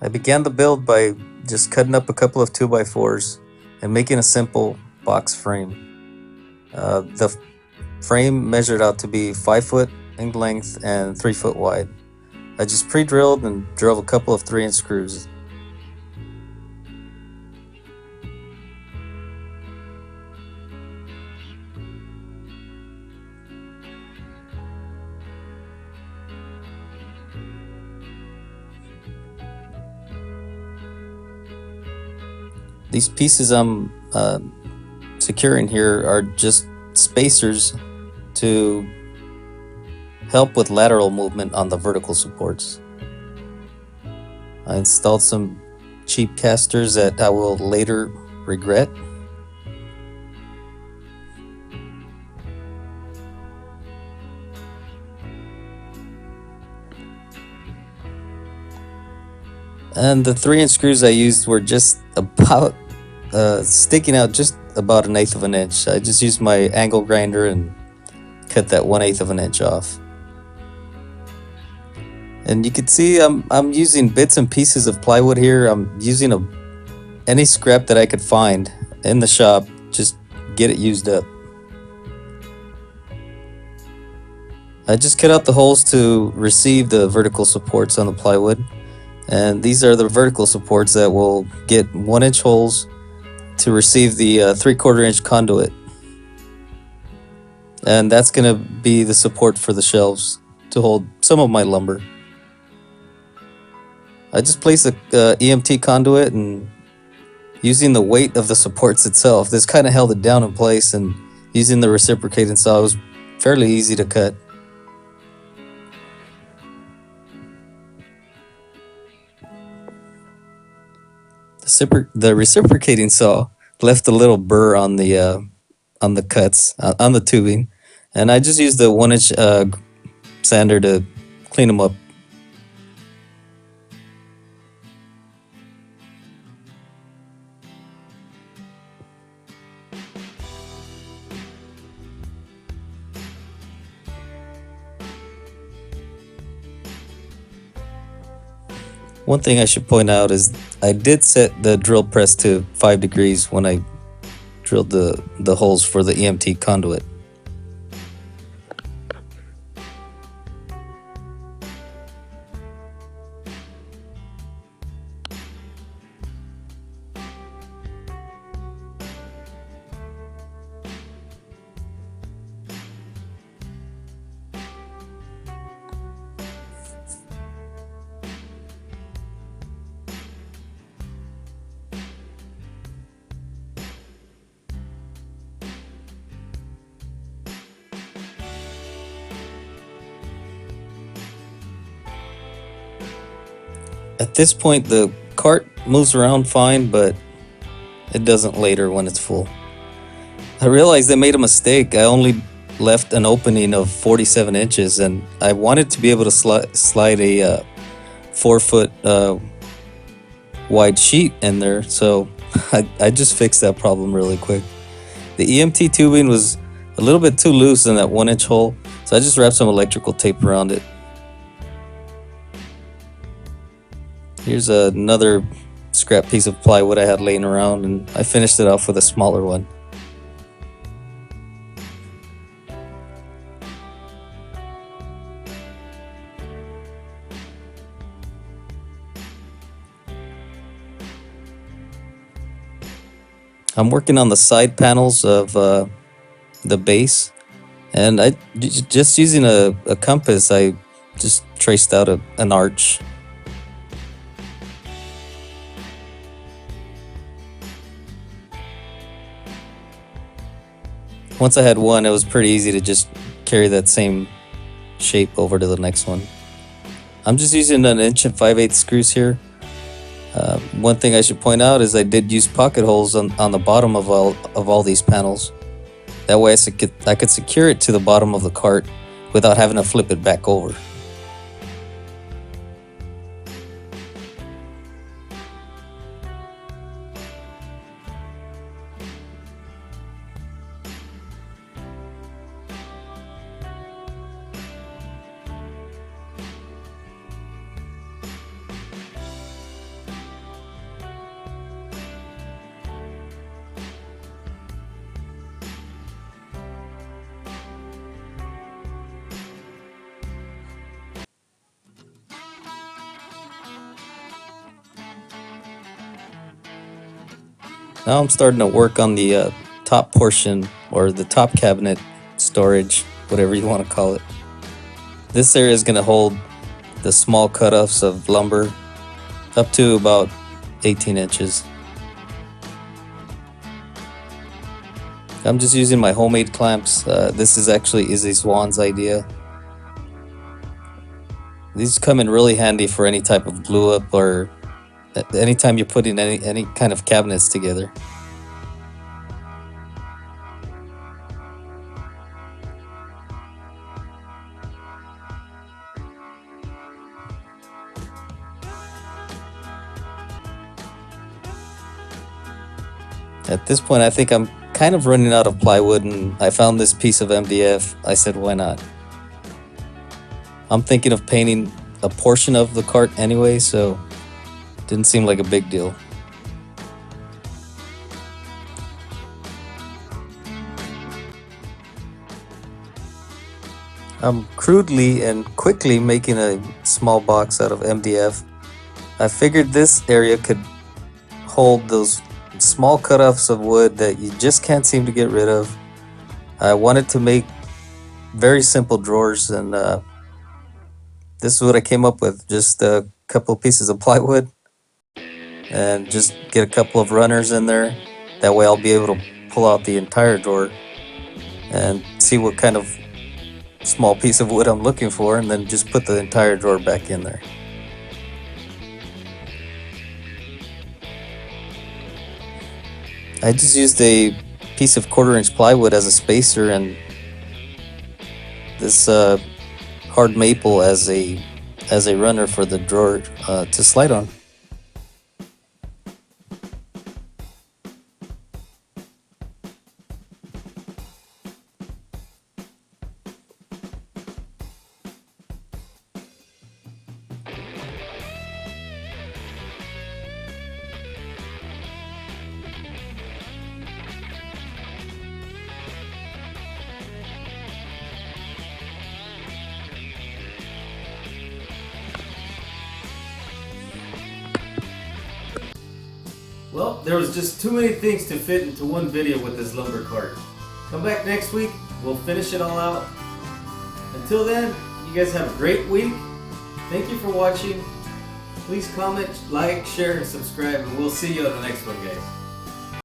I began the build by just cutting up a couple of 2x4s and making a simple box frame. The frame measured out to be 5 foot in length and 3 foot wide. I just pre-drilled and drove a couple of 3-inch screws. These pieces I'm securing here are just spacers to help with lateral movement on the vertical supports. I installed some cheap casters that I will later regret. And the 3-inch screws I used were just about sticking out just about 1/8 of an inch. I just used my angle grinder and cut that 1/8 of an inch off. And you can see I'm using bits and pieces of plywood here. I'm using any scrap that I could find in the shop, just get it used up. I just cut out the holes to receive the vertical supports on the plywood. And these are the vertical supports that will get 1-inch holes to receive the 3/4 inch conduit. And that's going to be the support for the shelves to hold some of my lumber. I just placed a EMT conduit, and using the weight of the supports itself, this kind of held it down in place, and using the reciprocating saw, it was fairly easy to cut. The reciprocating saw left a little burr on the cuts on the tubing, and I just used the 1-inch sander to clean them up. One thing I should point out is I did set the drill press to 5 degrees when I drilled the holes for the EMT conduit. At this point, the cart moves around fine, but it doesn't later when it's full. I realized I made a mistake. I only left an opening of 47 inches, and I wanted to be able to slide a 4 foot wide sheet in there, so I just fixed that problem really quick. The EMT tubing was a little bit too loose in that 1-inch hole, so I just wrapped some electrical tape around it. Here's another scrap piece of plywood I had laying around, and I finished it off with a smaller one. I'm working on the side panels of the base, and just using a compass, I just traced out an arch. Once I had one, it was pretty easy to just carry that same shape over to the next one. I'm just using an 1 5/8 screws here. One thing I should point out is I did use pocket holes on the bottom of all these panels. That way I could secure it to the bottom of the cart without having to flip it back over. Now I'm starting to work on the top portion, or the top cabinet storage, whatever you want to call it. This area is going to hold the small cutoffs of lumber up to about 18 inches. I'm just using my homemade clamps. This is actually Izzy Swan's idea. These come in really handy for any type of glue up, or anytime you're putting any kind of cabinets together. At this point, I think I'm kind of running out of plywood, and I found this piece of MDF. I said, why not? I'm thinking of painting a portion of the cart anyway, so it didn't seem like a big deal. I'm crudely and quickly making a small box out of MDF. I figured this area could hold those small cutoffs of wood that you just can't seem to get rid of. I wanted to make very simple drawers, and this is what I came up with. Just a couple of pieces of plywood and just get a couple of runners in there. That way I'll be able to pull out the entire drawer and see what kind of small piece of wood I'm looking for, and then just put the entire drawer back in there. I just used a piece of 1/4-inch plywood as a spacer, and this hard maple as a runner for the drawer to slide on. Well, there was just too many things to fit into one video with this lumber cart. Come back next week, we'll finish it all out. Until then, you guys have a great week. Thank you for watching. Please comment, like, share, and subscribe, and we'll see you on the next one, guys.